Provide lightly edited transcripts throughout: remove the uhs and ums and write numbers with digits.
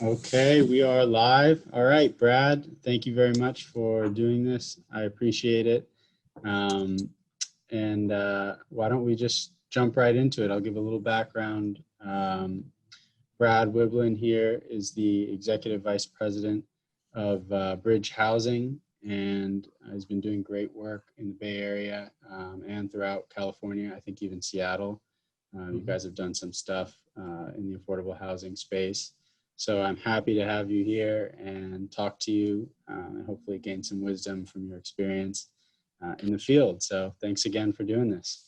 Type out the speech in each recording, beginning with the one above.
Okay, we are live. All right, Brad, thank you very much for doing this. I appreciate it. Um, and why don't we just jump right into it? I'll give a little background. Brad Wiblin here is the Executive Vice President of Bridge Housing and has been doing great work in the Bay Area and throughout California, I think even Seattle. You guys have done some stuff in the affordable housing space. So I'm happy to have you here and talk to you and hopefully gain some wisdom from your experience in the field. So thanks again for doing this.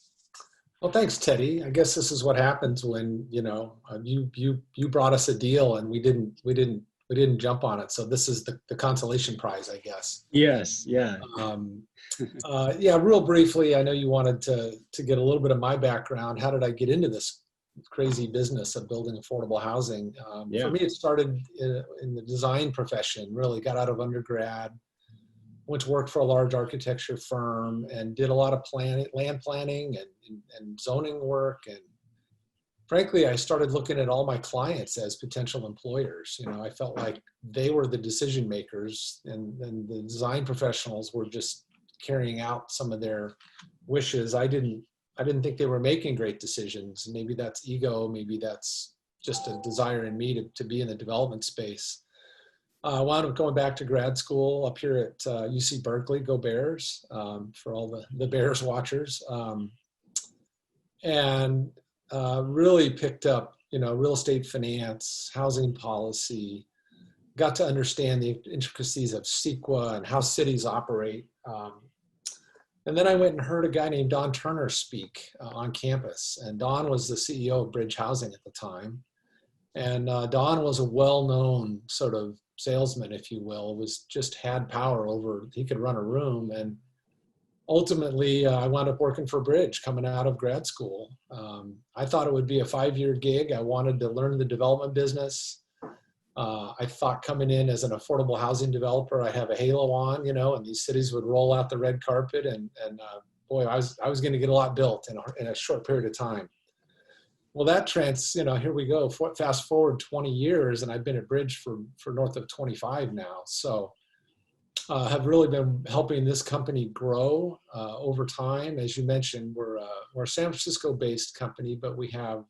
Well, thanks, Teddy. I guess this is what happens when you brought us a deal and we didn't jump on it. So this is the consolation prize, I guess. Yes, yeah. Um, yeah, real briefly, I know you wanted to get a little bit of my background. How did I get into this crazy business of building affordable housing? Yeah. For me, it started in the design profession. Really got out of undergrad, went to work for a large architecture firm and did a lot of land planning and zoning work. And frankly, I started looking at all my clients as potential employers. You know, I felt like they were the decision makers and the design professionals were just carrying out some of their wishes. I didn't think they were making great decisions. Maybe that's ego, maybe that's just a desire in me to be in the development space. I wound up going back to grad school up here at UC Berkeley, go Bears, for all the Bears watchers. And really picked up, real estate finance, housing policy, got to understand the intricacies of CEQA and how cities operate. And then I went and heard a guy named Don Turner speak on campus. And Don was the CEO of Bridge Housing at the time. And Don was a well-known sort of salesman, if you will, had power over, he could run a room. And ultimately, I wound up working for Bridge coming out of grad school. I thought it would be a 5-year gig. I wanted to learn the development business. I thought coming in as an affordable housing developer, I have a halo on, and these cities would roll out the red carpet and boy, I was going to get a lot built in a short period of time. Well, here we go. Fast forward 20 years, and I've been at Bridge for north of 25 now. So have really been helping this company grow over time. As you mentioned, we're a San Francisco-based company, but we have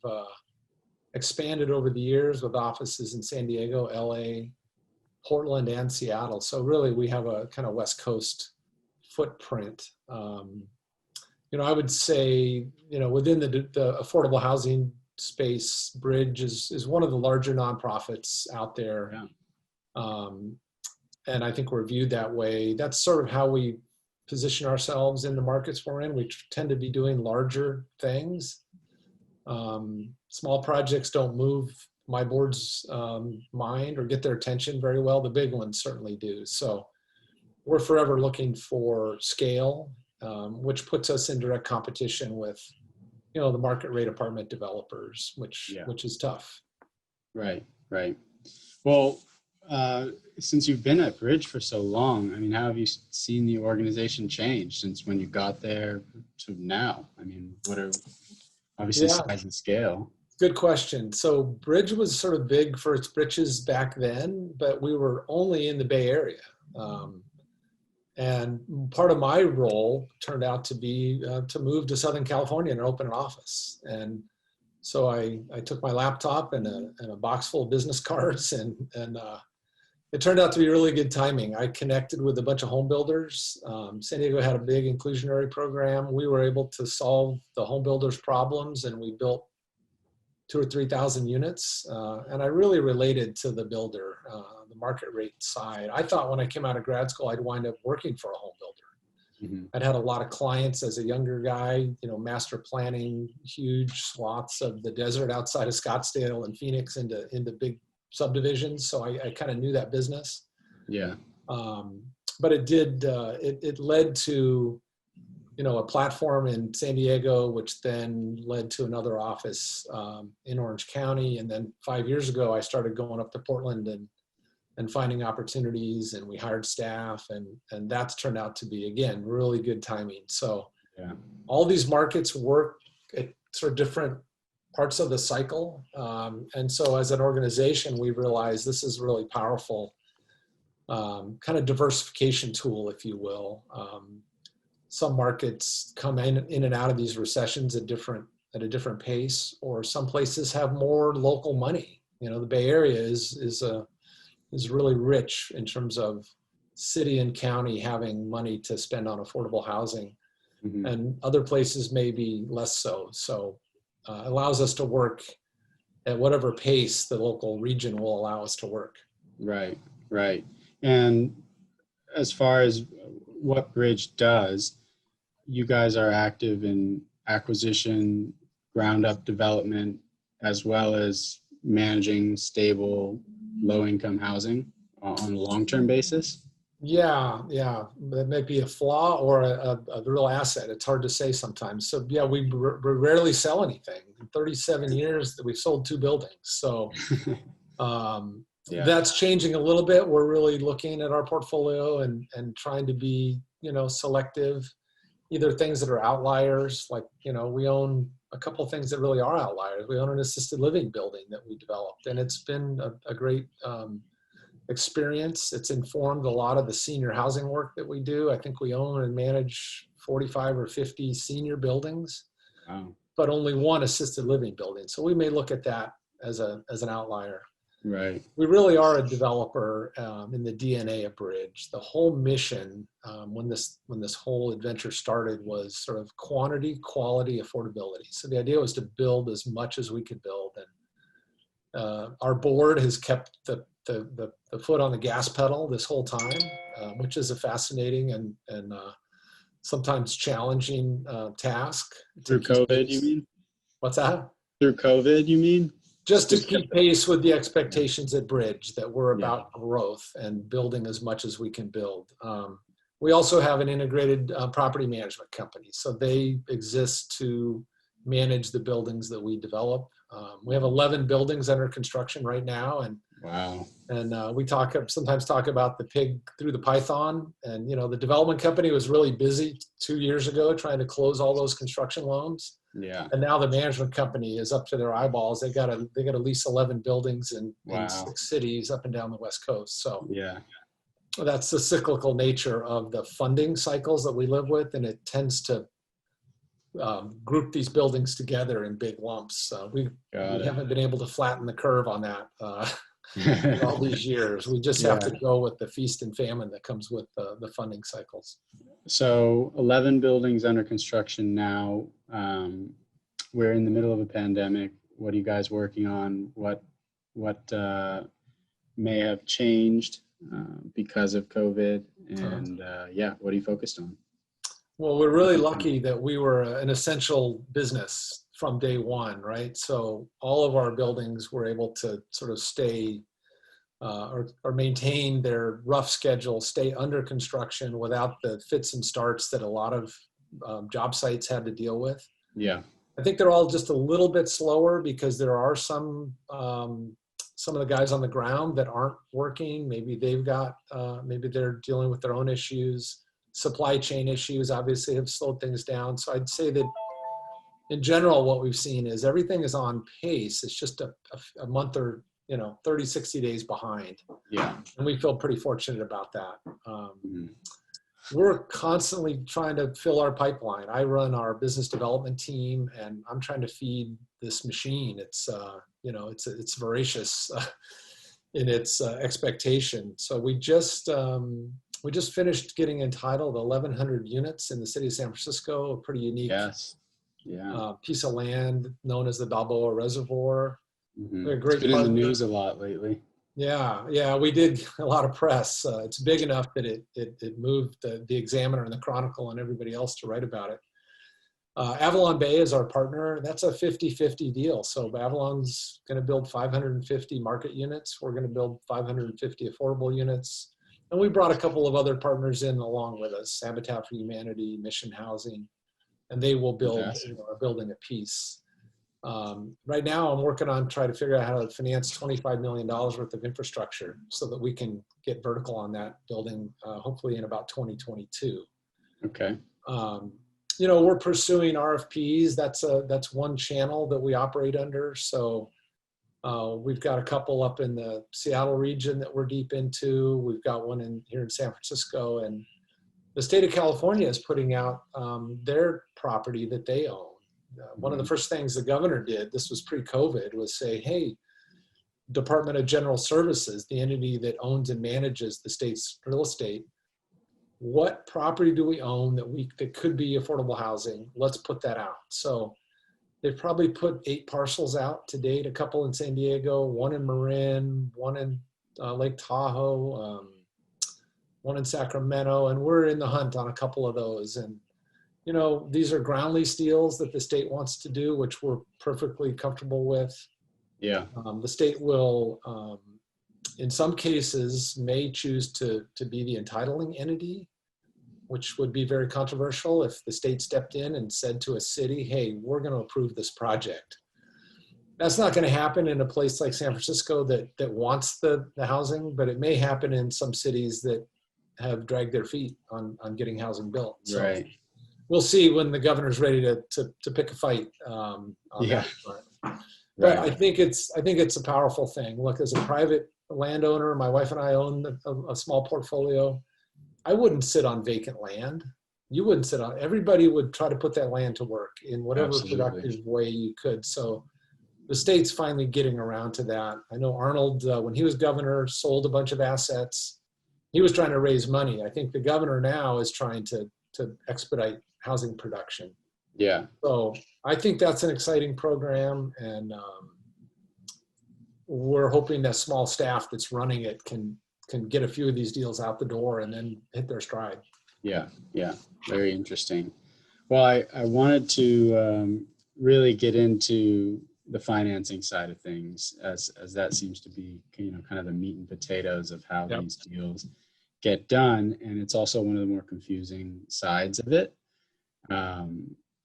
expanded over the years with offices in San Diego, LA, Portland, and Seattle. So really, we have a kind of West Coast footprint. I would say, within the affordable housing space, Bridge is one of the larger nonprofits out there. Yeah. And I think we're viewed that way. That's sort of how we position ourselves in the markets we're in. We tend to be doing larger things. Small projects don't move my board's mind or get their attention very well. The big ones certainly do. So we're forever looking for scale, which puts us in direct competition with, the market rate apartment developers, which is tough. Right. Well, since you've been at Bridge for so long, I mean, how have you seen the organization change since when you got there to now? I mean, what are obviously size and scale? Good question. So Bridge was sort of big for its britches back then, but we were only in the Bay Area. And part of my role turned out to be to move to Southern California and open an office. And so I took my laptop and a box full of business cards, and it turned out to be really good timing. I connected with a bunch of home builders. San Diego had a big inclusionary program. We were able to solve the home builders' problems, and we built 2,000 or 3,000 units. And I really related to the builder, the market rate side. I thought when I came out of grad school, I'd wind up working for a home builder. Mm-hmm. I'd had a lot of clients as a younger guy, master planning huge swaths of the desert outside of Scottsdale and Phoenix into big subdivisions. So I kind of knew that business. Yeah. But it led to, a platform in San Diego, which then led to another office in Orange County. And then 5 years ago, I started going up to Portland and finding opportunities, and we hired staff, and that's turned out to be, again, really good timing. So all these markets work at sort of different parts of the cycle. And so as an organization, we realized this is really powerful kind of diversification tool, if you will. Some markets come in and out of these recessions at a different pace, or some places have more local money. You know, the Bay Area is really rich in terms of city and county having money to spend on affordable housing, and other places may be less so. So it allows us to work at whatever pace the local region will allow us to work. Right, right. And as far as what Bridge does, you guys are active in acquisition, ground up development, as well as managing stable, low income housing on a long-term basis. Yeah, that might be a flaw or a real asset. It's hard to say sometimes. So yeah, we rarely sell anything. In 37 years that we've sold 2 buildings. So that's changing a little bit. We're really looking at our portfolio and trying to be, selective, either things that are outliers, like, we own a couple of things that really are outliers. We own an assisted living building that we developed, and it's been a great experience. It's informed a lot of the senior housing work that we do. I think we own and manage 45 or 50 senior buildings, but only 1 assisted living building. So we may look at that as an outlier. Right. We really are a developer in the DNA of Bridge. The whole mission when this whole adventure started was sort of quantity, quality, affordability. So the idea was to build as much as we could build, and our board has kept the foot on the gas pedal this whole time, which is a fascinating and sometimes challenging task. Through COVID, you mean? What's that? Through COVID, you mean? Just to keep pace with the expectations at Bridge that we're about growth and building as much as we can build. We also have an integrated property management company. So they exist to manage the buildings that we develop. We have 11 buildings under construction right now. And wow. And we sometimes talk about the pig through the python. And, the development company was really busy 2 years ago trying to close all those construction loans. Yeah. And now the management company is up to their eyeballs. They got to lease 11 buildings in 6 cities up and down the West Coast. So that's the cyclical nature of the funding cycles that we live with, and it tends to group these buildings together in big lumps. We haven't been able to flatten the curve on that all these years. We just have to go with the feast and famine that comes with the funding cycles. So 11 buildings under construction now. We're in the middle of a pandemic. What are you guys working on? What may have changed because of COVID? And what are you focused on? Well, we're really lucky that we were an essential business from day one, right? So all of our buildings were able to sort of stay or maintain their rough schedule, stay under construction without the fits and starts that a lot of job sites had to deal with. Yeah. I think they're all just a little bit slower because there are some of the guys on the ground that aren't working. Maybe maybe they're dealing with their own issues. Supply chain issues obviously have slowed things down. So I'd say that in general, what we've seen is everything is on pace. It's just a month or 30, 60 days behind. Yeah. And we feel pretty fortunate about that. We're constantly trying to fill our pipeline. I run our business development team, and I'm trying to feed this machine. It's it's voracious in its expectation. So we just finished getting entitled 1,100 units in the city of San Francisco. A pretty unique piece of land known as the Balboa Reservoir. Mm-hmm. It's been in the news a lot lately. Yeah, we did a lot of press. It's big enough that it moved the Examiner and the Chronicle and everybody else to write about it. Avalon Bay is our partner. That's a 50-50 deal. So Avalon's going to build 550 market units. We're going to build 550 affordable units. And we brought a couple of other partners in along with us, Habitat for Humanity, Mission Housing, and they will build a building a piece. Right now, I'm working on trying to figure out how to finance $25 million worth of infrastructure so that we can get vertical on that building, hopefully in about 2022. Okay. we're pursuing RFPs. That's one channel that we operate under. So we've got a couple up in the Seattle region that we're deep into. We've got one here in San Francisco, and the state of California is putting out their property that they own. One of the first things the governor did, this was pre-COVID, was say, hey, Department of General Services, the entity that owns and manages the state's real estate, what property do we own that could be affordable housing? Let's put that out. So they've probably put 8 parcels out to date, a couple in San Diego, one in Marin, one in Lake Tahoe, one in Sacramento, and we're in the hunt on a couple of those. And, these are ground lease deals that the state wants to do, which we're perfectly comfortable with. Yeah. The state will, in some cases, may choose to be the entitling entity, which would be very controversial if the state stepped in and said to a city, hey, we're going to approve this project. That's not going to happen in a place like San Francisco that wants the housing, but it may happen in some cities that have dragged their feet on getting housing built. So Right. we'll see when the governor's ready to pick a fight on that front. But I think it's a powerful thing. Look, as a private landowner, my wife and I own a small portfolio. I wouldn't sit on vacant land. You wouldn't sit on. Everybody would try to put that land to work in whatever productive way you could. So the state's finally getting around to that. I know Arnold, when he was governor, sold a bunch of assets. He was trying to raise money. I think the governor now is trying to expedite housing production. Yeah. So I think that's an exciting program, and we're hoping that small staff that's running it can get a few of these deals out the door and then hit their stride. Yeah. Very interesting. Well, I wanted to really get into the financing side of things, as that seems to be kind of the meat and potatoes of how these deals get done, and it's also one of the more confusing sides of it.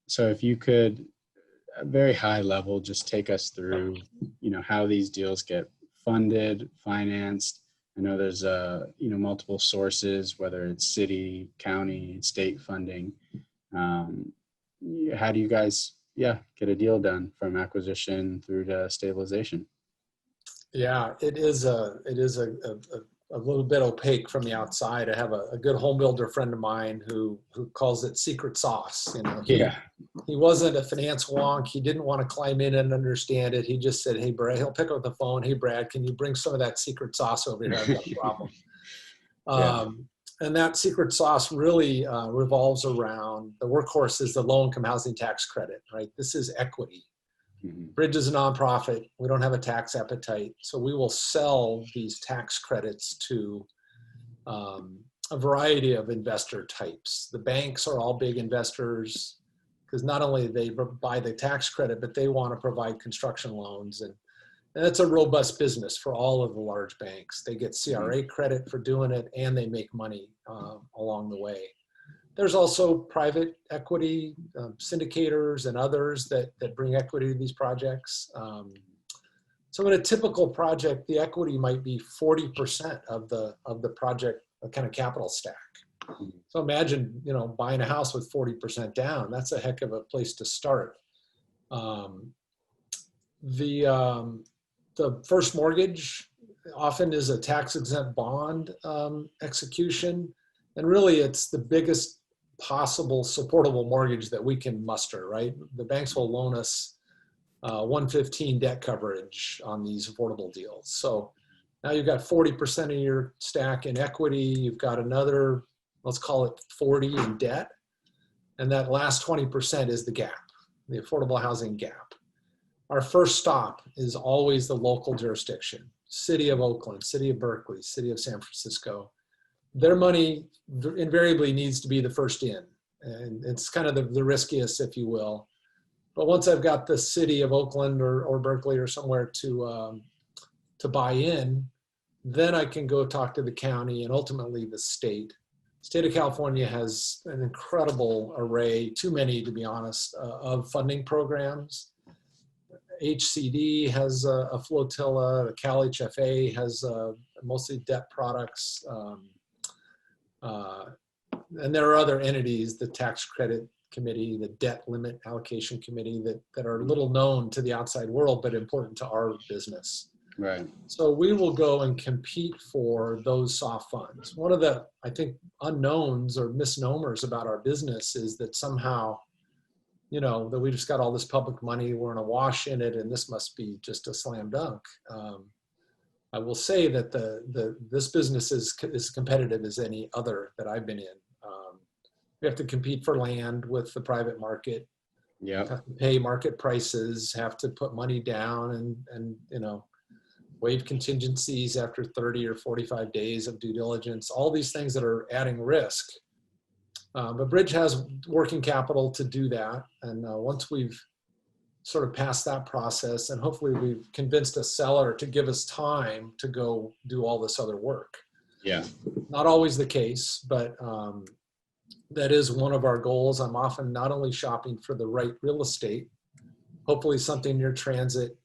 So if you could, at a very high level, just take us through, how these deals get funded, financed. I know there's multiple sources, whether it's city, county, state funding. How do you guys get a deal done from acquisition through to stabilization? Yeah, it is a little bit opaque from the outside. I have a good home builder friend of mine who calls it secret sauce. He wasn't a finance wonk. He didn't want to climb in and understand it. He just said, hey, Brad, he'll pick up the phone. Hey, Brad, can you bring some of that secret sauce over here? I've got a problem. And that secret sauce really revolves around, the workhorse is the low-income housing tax credit, right? This is equity. Bridge is a nonprofit. We don't have a tax appetite. So we will sell these tax credits to a variety of investor types. The banks are all big investors because not only they buy the tax credit, but they want to provide construction loans. And it's a robust business for all of the large banks. They get CRA credit for doing it, and they make money along the way. There's also private equity syndicators and others that bring equity to these projects. So in a typical project, the equity might be 40% of the project kind of capital stack. So imagine, buying a house with 40% down. That's a heck of a place to start. The first mortgage often is a tax-exempt bond execution. And really, it's the biggest possible supportable mortgage that we can muster, right? The banks will loan us 115 debt coverage on these affordable deals. So now you've got 40% of your stack in equity. You've got another, let's call it 40 in debt. And that last 20% is the gap, the affordable housing gap. Our first stop is always the local jurisdiction, City of Oakland, City of Berkeley, City of San Francisco. Their money invariably needs to be the first in. And it's kind of the riskiest, if you will. But once I've got the City of Oakland or Berkeley or somewhere to buy in, then I can go talk to the county and ultimately the state. State of California has an incredible array, too many to be honest, of funding programs. HCD has a flotilla, the Cal HFA has mostly debt products. And there are other entities, the tax credit committee, the debt limit allocation committee that are little known to the outside world, but important to our business. Right. So we will go and compete for those soft funds. One of the, I think, unknowns or misnomers about our business is that somehow, you know, that we just got all this public money, we're in a wash in it, and this must be just a slam dunk. I will say that this business is as competitive as any other that I've been in. We have to compete for land with the private market. Yeah. Have to pay market prices, have to put money down and you know, waive contingencies after 30 or 45 days of due diligence, all these things that are adding risk. But Bridge has working capital to do that. And once we've sort of passed that process, and hopefully we've convinced a seller to give us time to go do all this other work. Yeah. Not always the case, but that is one of our goals. I'm often not only shopping for the right real estate, hopefully something near transit.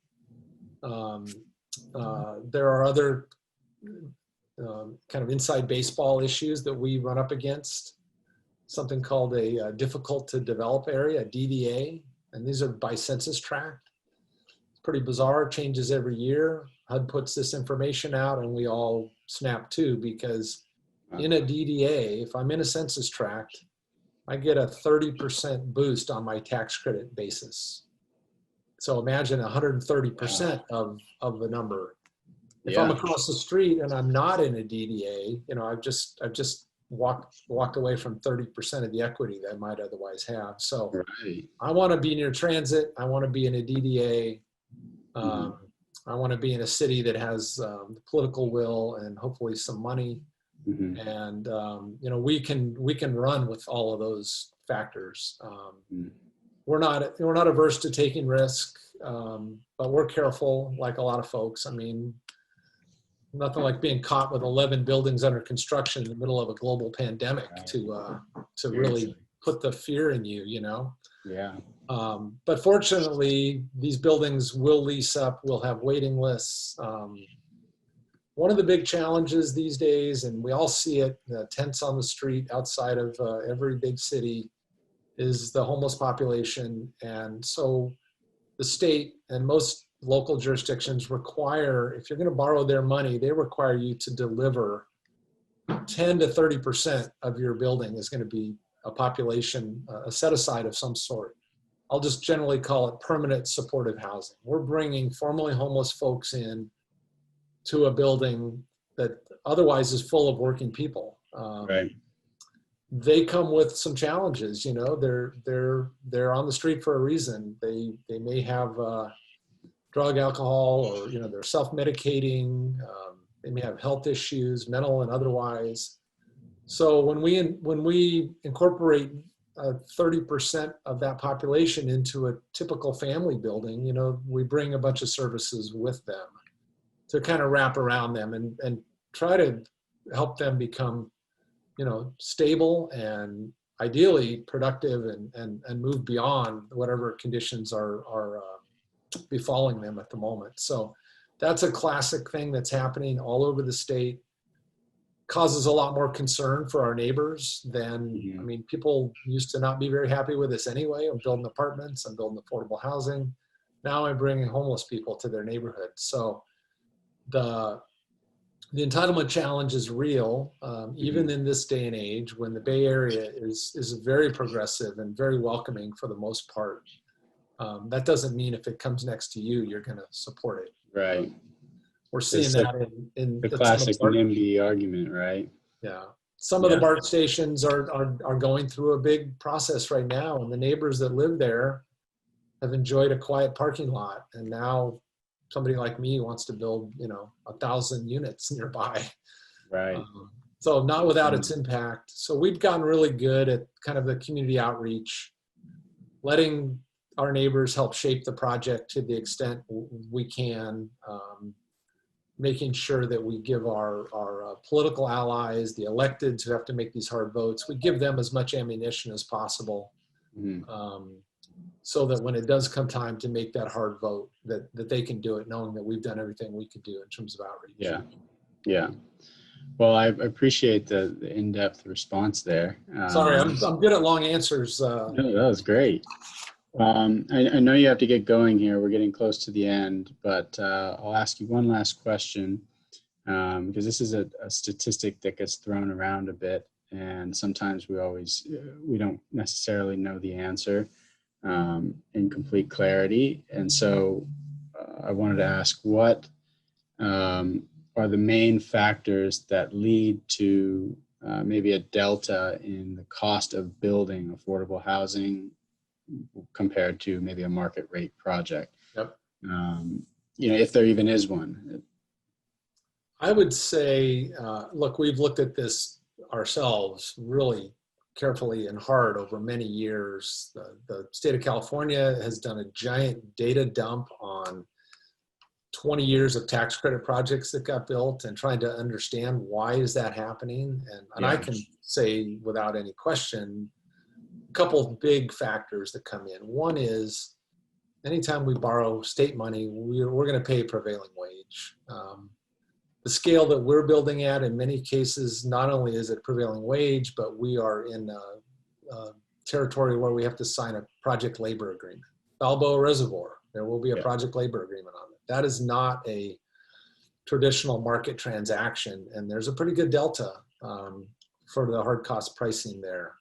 There are other kind of inside baseball issues that we run up against. Something called a difficult to develop area, a DDA, and these are by census tract. It's pretty bizarre, changes every year. HUD puts this information out and we all snap to, because in a DDA, if I'm in a census tract, I get a 30% boost on my tax credit basis. So imagine 130% of the number. If I'm across the street and I'm not in a DDA, you know, I've just walked away from 30% of the equity that I might otherwise have. So I want to be near transit. I want to be in a DDA. I want to be in a city that has the political will and hopefully some money. And you know, we can run with all of those factors. We're not averse to taking risk, but we're careful, like a lot of folks. I mean, nothing like being caught with 11 buildings under construction in the middle of a global pandemic to really put the fear in you, you know? Yeah. But fortunately, these buildings will lease up. We'll have waiting lists. One of the big challenges these days, and we all see it, the tents on the street outside of every big city, is the homeless population. And so the state and most local jurisdictions require, if you're going to borrow their money, they require you to deliver 10 to 30% of your building is going to be a population, a set aside of some sort. I'll just generally call it permanent supportive housing. We're bringing formerly homeless folks in to a building that otherwise is full of working people. They come with some challenges, you know, they're on the street for a reason. They may have drug, alcohol, or, you know, they're self-medicating. They may have health issues, mental and otherwise. So when we incorporate 30% of that population into a typical family building, you know, we bring a bunch of services with them to kind of wrap around them and try to help them become, you know, stable and ideally productive and move beyond whatever conditions are befalling them at the moment. So that's a classic thing that's happening all over the state. Causes a lot more concern for our neighbors than, I mean, people used to not be very happy with us anyway. I'm building apartments, I'm building affordable housing. Now I'm bringing homeless people to their neighborhood. So the entitlement challenge is real, even in this day and age when the Bay Area is very progressive and very welcoming for the most part. That doesn't mean if it comes next to you, you're going to support it. Right. We're seeing that in the classic NIMBY argument, right? Yeah. Some of the BART stations are going through a big process right now, and the neighbors that live there have enjoyed a quiet parking lot, and now somebody like me wants to build, you know, 1,000 units nearby. Right. So not without its impact. So we've gotten really good at kind of the community outreach, letting our neighbors help shape the project to the extent we can, making sure that we give our political allies, the electeds who have to make these hard votes, we give them as much ammunition as possible. So that when it does come time to make that hard vote, that they can do it knowing that we've done everything we could do in terms of outreach. Yeah. Yeah. Well, I appreciate the in-depth response there. Sorry, I'm good at long answers. No, that was great. I know you have to get going here. We're getting close to the end, but I'll ask you one last question, because this is a statistic that gets thrown around a bit, and sometimes we don't necessarily know the answer in complete clarity. And so I wanted to ask, what are the main factors that lead to maybe a delta in the cost of building affordable housing compared to maybe a market rate project? Yep. If there even is one. I would say, look, we've looked at this ourselves really carefully and hard over many years. The state of California has done a giant data dump on 20 years of tax credit projects that got built and trying to understand why is that happening. And I can say without any question, a couple of big factors that come in. One is anytime we borrow state money, we're going to pay prevailing wage. The scale that we're building at, in many cases, not only is it prevailing wage, but we are in a territory where we have to sign a project labor agreement. Balboa Reservoir, there will be a project labor agreement on it. That is not a traditional market transaction, and there's a pretty good delta for the hard cost pricing there.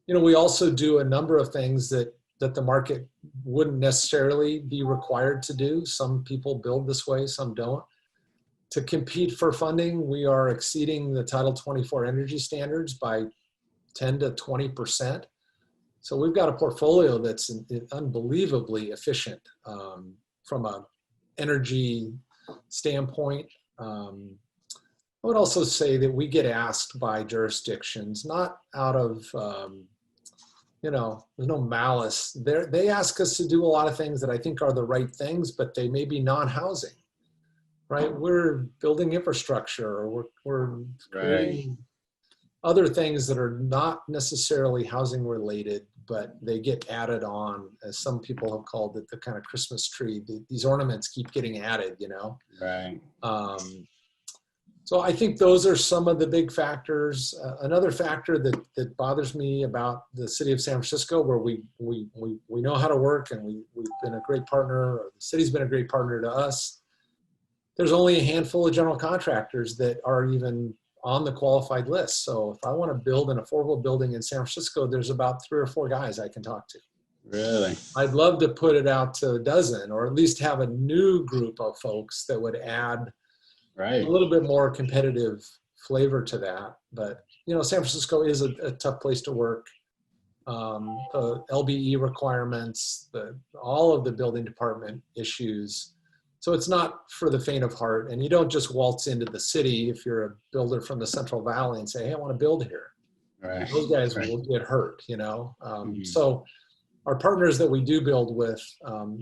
We also do a number of things that the market wouldn't necessarily be required to do. Some people build this way, some don't. To compete for funding, we are exceeding the Title 24 energy standards by 10 to 20%. So we've got a portfolio that's unbelievably efficient from an energy standpoint. I would also say that we get asked by jurisdictions, not out of, there's no malice. They ask us to do a lot of things that I think are the right things, but they may be non-housing. Right, we're building infrastructure, or we're creating other things that are not necessarily housing related, but they get added on, as some people have called it, the kind of Christmas tree. These ornaments keep getting added, Right. So I think those are some of the big factors. Another factor that bothers me about the city of San Francisco, where we know how to work, and we've been a great partner, or the city's been a great partner to us. There's only a handful of general contractors that are even on the qualified list. So if I want to build an affordable building in San Francisco, there's about 3 or 4 guys I can talk to. Really? I'd love to put it out to a dozen, or at least have a new group of folks that would add a little bit more competitive flavor to that. But, San Francisco is a tough place to work. The LBE requirements, all of the building department issues. So it's not for the faint of heart, and you don't just waltz into the city if you're a builder from the Central Valley and say, hey, I want to build here. Right. Those guys will get hurt, So our partners that we do build with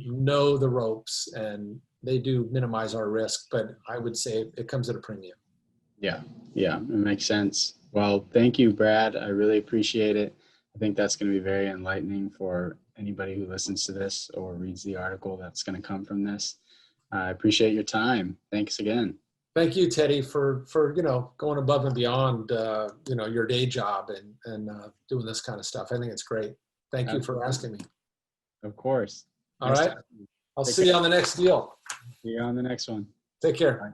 know the ropes, and they do minimize our risk, but I would say it comes at a premium. Yeah, it makes sense. Well, thank you, Brad. I really appreciate it. I think that's going to be very enlightening for anybody who listens to this or reads the article that's going to come from this. I appreciate your time. Thanks again. Thank you, Teddy, for going above and beyond your day job and doing this kind of stuff. I think it's great. Thank you for asking me. Of course. All right. I'll see you on the next deal. See you on the next one. Take care. Bye.